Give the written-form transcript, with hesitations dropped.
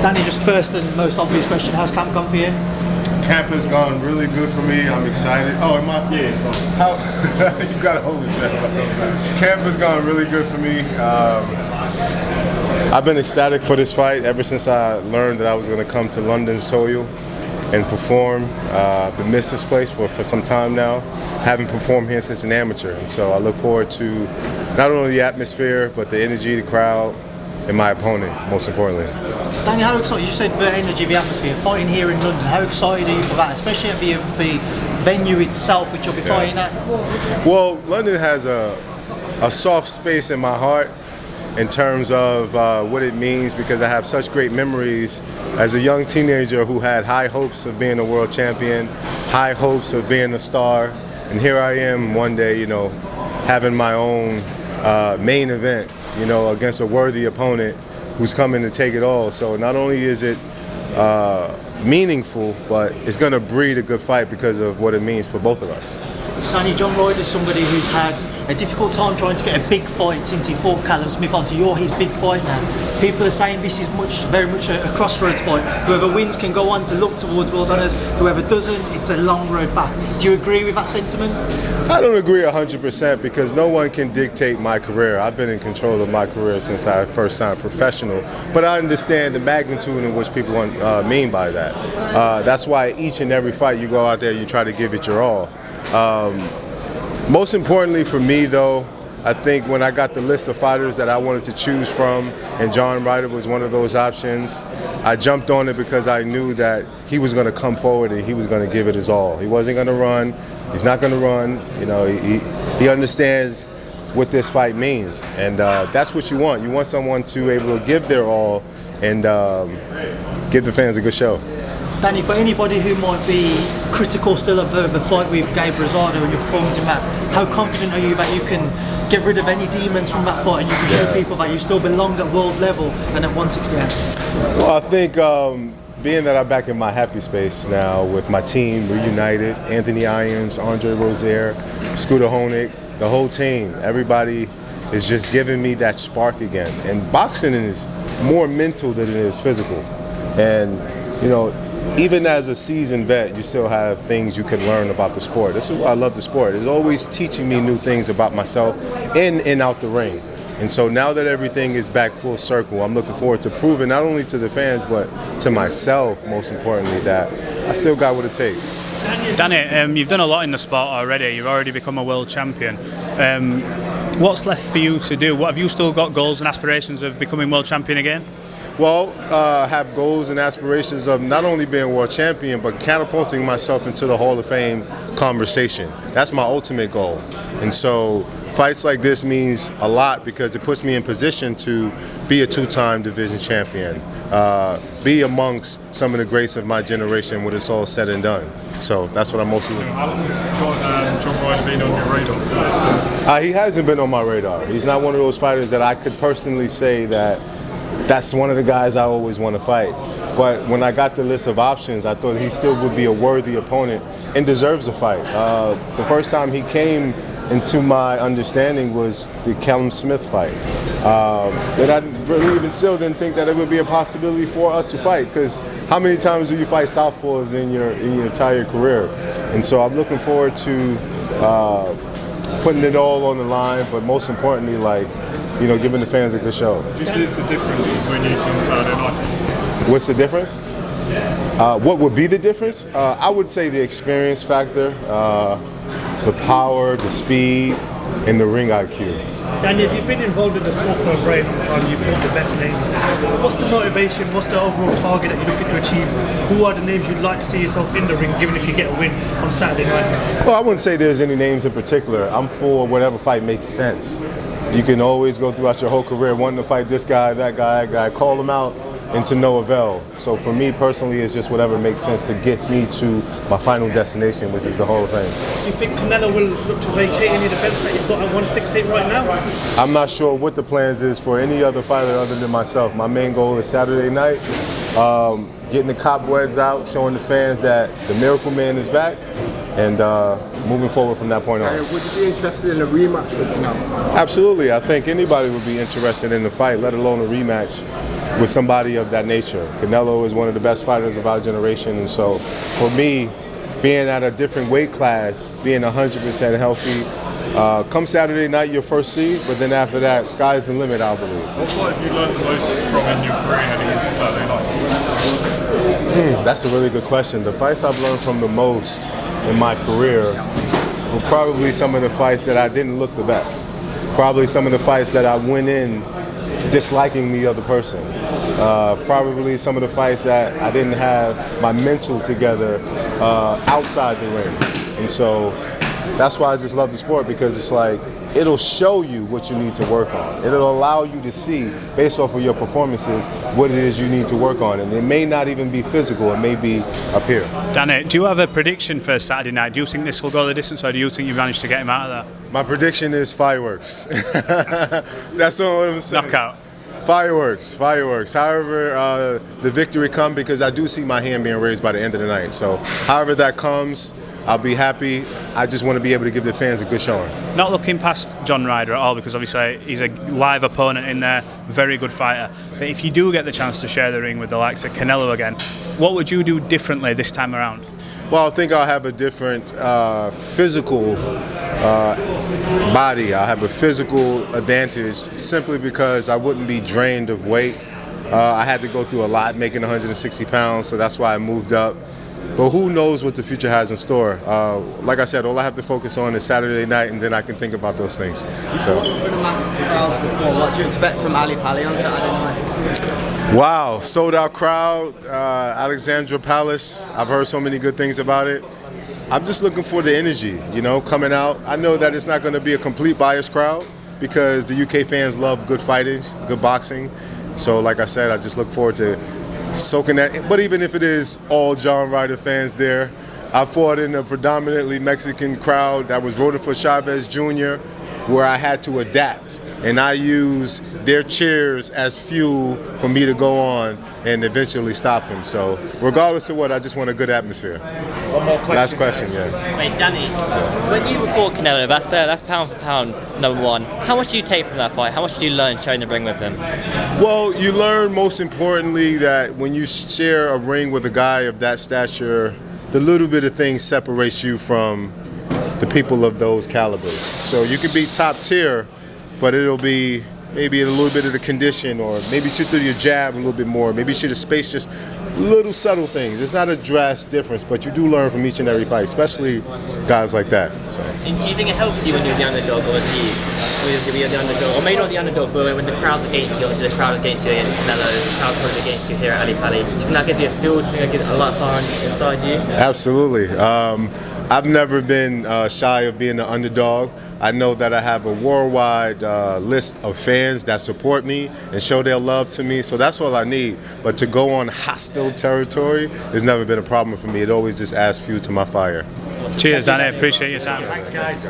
Danny, just first and most obvious question, how's camp gone for you? Camp has gone really good for me. I'm excited. Oh, am I? Yeah. How? You gotta hold this, man. Camp has gone really good for me. I've been ecstatic for this fight ever since I learned that I was going to come to London soil and perform. I've been missing this place for some time now. Haven't performed here since an amateur, and so I look forward to not only the atmosphere but the energy, the crowd, and my opponent, most importantly. Danny, how excited? You said the energy, the atmosphere, fighting here in London. How excited are you for that, especially at the venue itself, which you'll be fighting at? Well, London has a soft space in my heart in terms of what it means, because I have such great memories as a young teenager who had high hopes of being a world champion, high hopes of being a star, and here I am one day, you know, having my own main event, you know, against a worthy opponent who's coming to take it all. So not only is it meaningful, but it's going to breed a good fight because of what it means for both of us. Danny, John Ryder is somebody who's had a difficult time trying to get a big fight since he fought Callum Smith. Obviously, you're his big fight now. People are saying this is very much a crossroads fight. Whoever wins can go on to look towards world honours. Whoever doesn't, it's a long road back. Do you agree with that sentiment? I don't agree 100% because no one can dictate my career. I've been in control of my career since I first signed professional, but I understand the magnitude in which people mean by that. That's why each and every fight you go out there, you try to give it your all. Most importantly for me, though, I think when I got the list of fighters that I wanted to choose from, and John Ryder was one of those options, I jumped on it because I knew that he was going to come forward and he was going to give it his all. He wasn't going to run. He's not going to run. You know, he understands what this fight means, and that's what you want. You want someone to be able to give their all and give the fans a good show. Danny, for anybody who might be critical still of the fight with Gabe Rosado and your performance in that, how confident are you that you can get rid of any demons from that fight and you can show people that you still belong at world level and at 168? Well, I think being that I'm back in my happy space now with my team reunited, Anthony Irons, Andre Rozier, Scooter Honig, the whole team, everybody is just giving me that spark again. And boxing is more mental than it is physical. And, you know, even as a seasoned vet, you still have things you can learn about the sport. This is why I love the sport. It's always teaching me new things about myself in and out the ring. And so now that everything is back full circle, I'm looking forward to proving not only to the fans, but to myself, most importantly, that I still got what it takes. Danny, you've done a lot in the sport already. You've already become a world champion. What's left for you to do? What have you still got goals and aspirations of becoming world champion again? Well, I have goals and aspirations of not only being world champion, but catapulting myself into the Hall of Fame conversation. That's my ultimate goal. And so fights like this means a lot because it puts me in position to be a two-time division champion, be amongst some of the greats of my generation when it's all said and done. So that's what I'm mostly looking for. How long has John Ryder been on your radar? He hasn't been on my radar. He's not one of those fighters that I could personally say that that's one of the guys I always want to fight. But when I got the list of options, I thought he still would be a worthy opponent and deserves a fight. The first time he came into my understanding was the Callum Smith fight. But I really even still didn't think that it would be a possibility for us to fight, because how many times do you fight southpaws in your entire career? And so I'm looking forward to putting it all on the line, but most importantly, like, you know, giving the fans a good show. Do you see it's the difference between you two on Saturday night? What's the difference? What would be the difference? I would say the experience factor, the power, the speed, and the ring IQ. Daniel, you've been involved in the sport for a very long time. You've fought the best names. What's the motivation? What's the overall target that you're looking to achieve? Who are the names you'd like to see yourself in the ring, given if you get a win on Saturday night? Well, I wouldn't say there's any names in particular. I'm for whatever fight makes sense. You can always go throughout your whole career wanting to fight this guy, that guy, call them out, and to no avail. So for me personally, it's just whatever makes sense to get me to my final destination, which is the Hall of Fame. Do you think Canelo will look to vacate any of the belts that he's got at 168 right now? I'm not sure what the plans is for any other fighter other than myself. My main goal is Saturday night, getting the cobwebs out, showing the fans that the Miracle Man is back, and moving forward from that point on. Would you be interested in a rematch with Canelo? Absolutely. I think anybody would be interested in the fight, let alone a rematch. with somebody of that nature. Canelo is one of the best fighters of our generation, and so for me, being at a different weight class, being 100% healthy, come Saturday night, your first seed, but then after that, sky's the limit, I believe. What fight have you learned the most from in your career heading into Saturday night? That's a really good question. The fights I've learned from the most in my career were probably some of the fights that I didn't look the best. Probably some of the fights that I went in disliking the other person. Probably some of the fights that I didn't have my mental together outside the ring. And so that's why I just love the sport, because it's like, it'll show you what you need to work on. It'll allow you to see, based off of your performances, what it is you need to work on. And it may not even be physical, it may be up here. Danny, do you have a prediction for Saturday night? Do you think this will go the distance, or do you think you managed to get him out of there? My prediction is fireworks. That's what I'm saying. Knockout. Fireworks. However, the victory comes, because I do see my hand being raised by the end of the night. So however that comes, I'll be happy. I just want to be able to give the fans a good showing. Not looking past John Ryder at all, because obviously he's a live opponent in there, very good fighter. But if you do get the chance to share the ring with the likes of Canelo again, what would you do differently this time around? Well, I think I'll have a different physical body. I'll have a physical advantage simply because I wouldn't be drained of weight. I had to go through a lot making 160 pounds, so that's why I moved up. But who knows what the future has in store. Like I said, all I have to focus on is Saturday night, and then I can think about those things. So. For the massive crowd before, what do you expect from Ali Pali on Saturday night? Wow, sold out crowd, Alexandra Palace. I've heard so many good things about it. I'm just looking for the energy, coming out. I know that it's not going to be a complete biased crowd, because the UK fans love good fighting, good boxing. So like I said, I just look forward to soaking that. But even if it is all John Ryder fans there, I fought in a predominantly Mexican crowd that was voting for Chavez Jr., where I had to adapt, and I use their cheers as fuel for me to go on and eventually stop him. So regardless of what, I just want a good atmosphere. One more question. Last question, yeah. Wait, Danny, when you record Canelo, that's pound for pound number one. How much do you take from that fight? How much did you learn sharing the ring with him? Well, you learn most importantly that when you share a ring with a guy of that stature, the little bit of things separates you from the people of those calibers. So you can be top tier, but it'll be maybe a little bit of the condition, or maybe shoot through your jab a little bit more, maybe shoot a space, just little subtle things. It's not a drastic difference, but you do learn from each and every fight, especially guys like that. So. And do you think it helps you when you're the underdog, or when you're the underdog, or maybe not the underdog, but when the crowd's against you? Obviously the crowd is against you against Canelo, the crowd's probably against you here at Ali Pali. Can that give you a feel? Do you think it gives a lot of fire inside you? Absolutely. I've never been shy of being an underdog. I know that I have a worldwide list of fans that support me and show their love to me, so that's all I need. But to go on hostile territory has never been a problem for me. It always just adds fuel to my fire. Cheers, Danny. Appreciate your time. Thanks, guys.